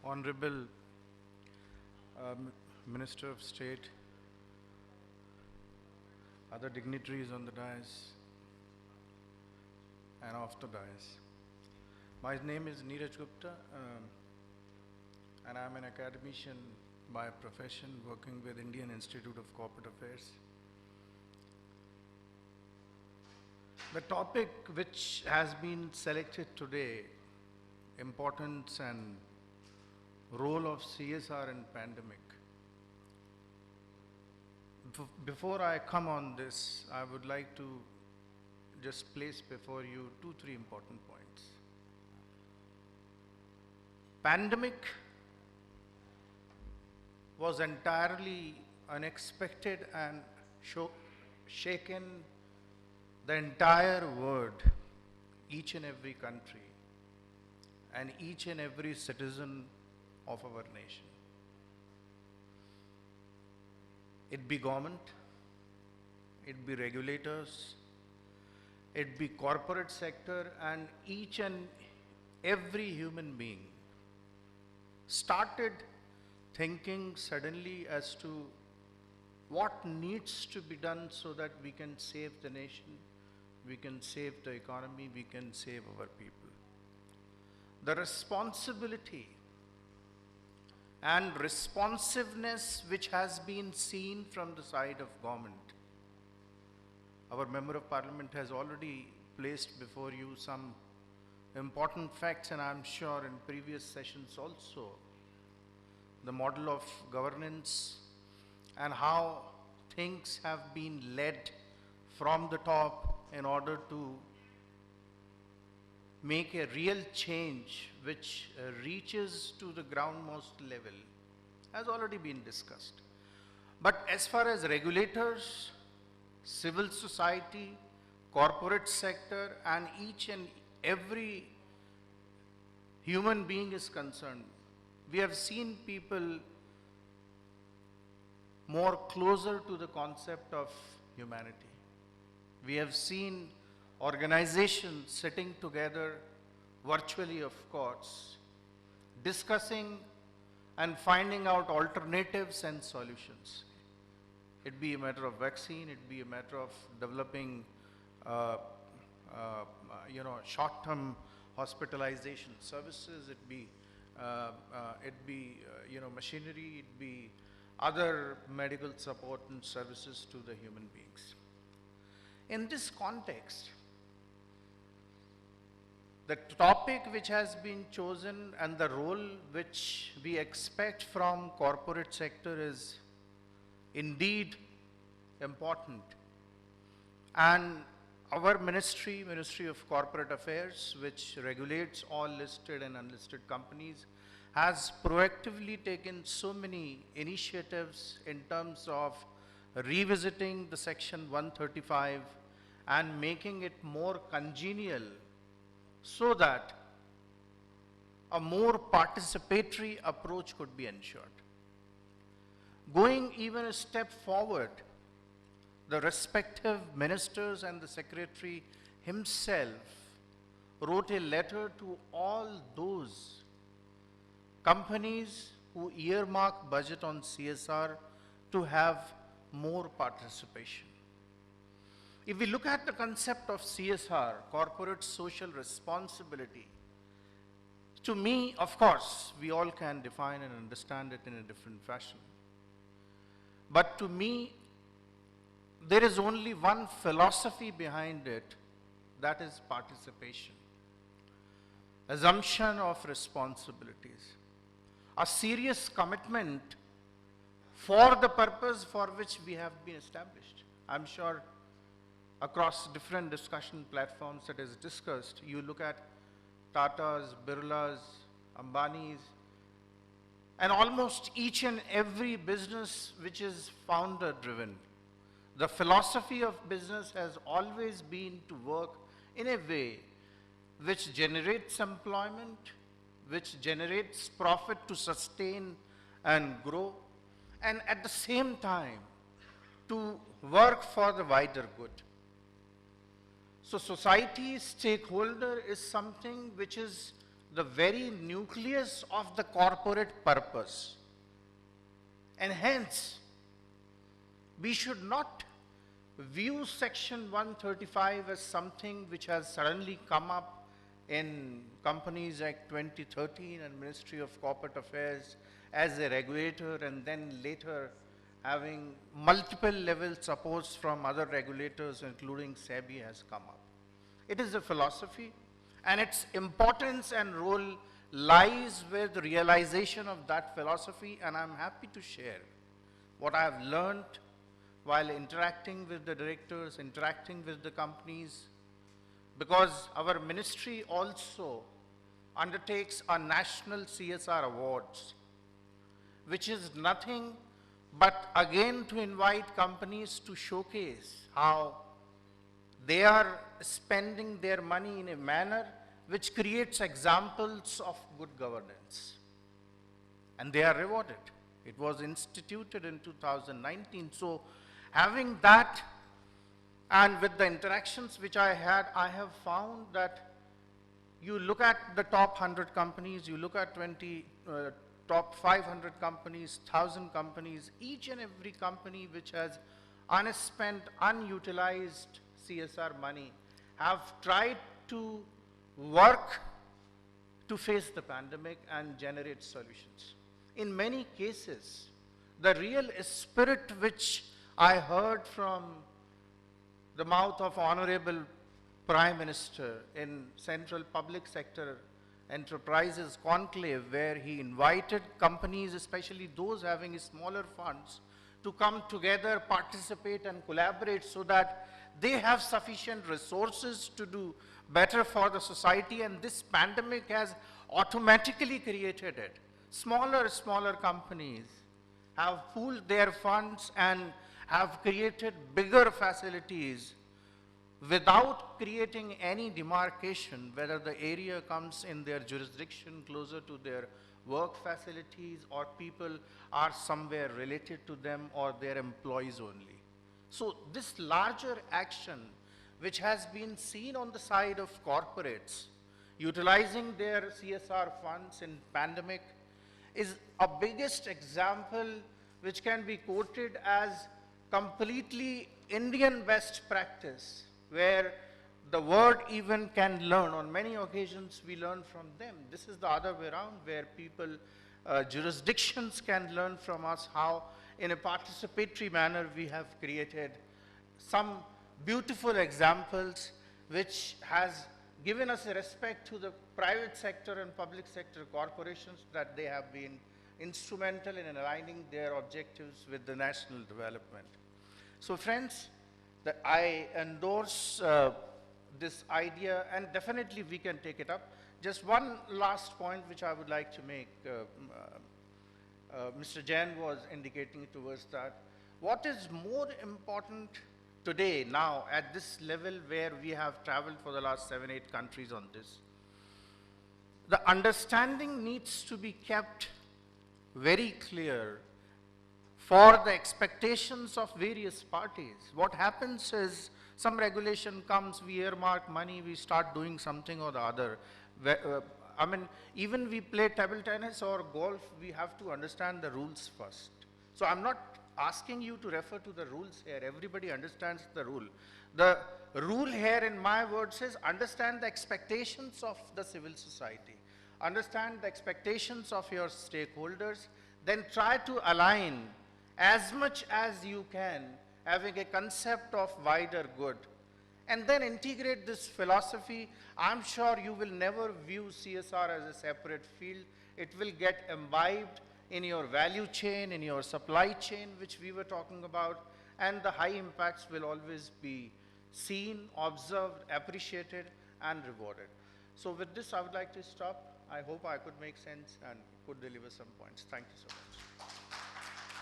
Honorable Minister of State, other dignitaries on the dais and off the dais. My name is Neeraj Gupta and I'm an academician by profession working with Indian Institute of Corporate Affairs. The topic which has been selected today, importance and role of CSR in pandemic. Before I come on this, I would like to just place before you 2-3 important points. Pandemic was entirely unexpected and shaken the entire world, each and every country, and each and every citizen of our nation. It be government, it be regulators, it be corporate sector, and each and every human being started thinking suddenly as to what needs to be done so that we can save the nation, we can save the economy, we can save our people. The responsibility and responsiveness which has been seen from the side of government. Our Member of Parliament has already placed before you some important facts, and I'm sure in previous sessions also, the model of governance and how things have been led from the top in order to make a real change which reaches to the groundmost level has already been discussed. But as far as regulators, civil society, corporate sector, and each and every human being is concerned, we have seen people more closer to the concept of humanity. We have seen organizations sitting together virtually, of course, discussing and finding out alternatives and solutions. It be a matter of vaccine, it be a matter of developing short-term hospitalization services, it be machinery, it be other medical support and services to the human beings. In this context, the topic which has been chosen and the role which we expect from corporate sector is indeed important. And our Ministry of Corporate Affairs, which regulates all listed and unlisted companies, has proactively taken so many initiatives in terms of revisiting the Section 135 and making it more congenial so that a more participatory approach could be ensured. Going even a step forward, the respective ministers and the secretary himself wrote a letter to all those companies who earmark budget on CSR to have more participation. If we look at the concept of CSR, corporate social responsibility, to me, of course, we all can define and understand it in a different fashion. But to me, there is only one philosophy behind it, that is participation, assumption of responsibilities, a serious commitment for the purpose for which we have been established. I'm sure across different discussion platforms that is discussed, you look at Tata's, Birla's, Ambani's, and almost each and every business which is founder driven. The philosophy of business has always been to work in a way which generates employment, which generates profit to sustain and grow, and at the same time to work for the wider good. So society stakeholder is something which is the very nucleus of the corporate purpose. And hence, we should not view Section 135 as something which has suddenly come up in Companies Act 2013 and Ministry of Corporate Affairs as a regulator, and then later having multiple levels supports from other regulators, including SEBI, has come up. It is a philosophy, and its importance and role lies with the realization of that philosophy, and I'm happy to share what I have learned while interacting with the directors, interacting with the companies, because our ministry also undertakes a national CSR awards, which is nothing but again to invite companies to showcase how they are spending their money in a manner which creates examples of good governance. And they are rewarded. It was instituted in 2019. So having that, and with the interactions which I had, I have found that you look at the top 100 companies, you look at top 500 companies, 1,000 companies, each and every company which has unspent, unutilized CSR money have tried to work to face the pandemic and generate solutions. In many cases, the real spirit which I heard from the mouth of Honorable Prime Minister in Central Public Sector Enterprises Conclave, where he invited companies, especially those having smaller funds, to come together, participate and collaborate so that they have sufficient resources to do better for the society, and this pandemic has automatically created it. Smaller companies have pooled their funds and have created bigger facilities without creating any demarcation, whether the area comes in their jurisdiction closer to their work facilities or people are somewhere related to them or their employees only. So this larger action which has been seen on the side of corporates utilizing their CSR funds in pandemic is a biggest example which can be quoted as completely Indian best practice, where the world even can learn. On many occasions we learn from them. This is the other way around, where people, jurisdictions can learn from us how in a participatory manner we have created some beautiful examples which has given us a respect to the private sector and public sector corporations, that they have been instrumental in aligning their objectives with the national development. So friends, I endorse this idea, and definitely we can take it up. Just one last point which I would like to make. Mr. Jain was indicating towards that. What is more important today, now, at this level where we have traveled for the last 7, 8 countries on this? The understanding needs to be kept very clear for the expectations of various parties. What happens is, some regulation comes, we earmark money, we start doing something or the other. I mean, even we play table tennis or golf, we have to understand the rules first. So I'm not asking you to refer to the rules here. Everybody understands the rule. The rule here, in my words, is understand the expectations of the civil society. Understand the expectations of your stakeholders, then try to align as much as you can, having a concept of wider good, and then integrate this philosophy. I'm sure you will never view CSR as a separate field. It will get imbibed in your value chain, in your supply chain, which we were talking about, and the high impacts will always be seen, observed, appreciated, and rewarded. So with this, I would like to stop. I hope I could make sense and could deliver some points. Thank you so much.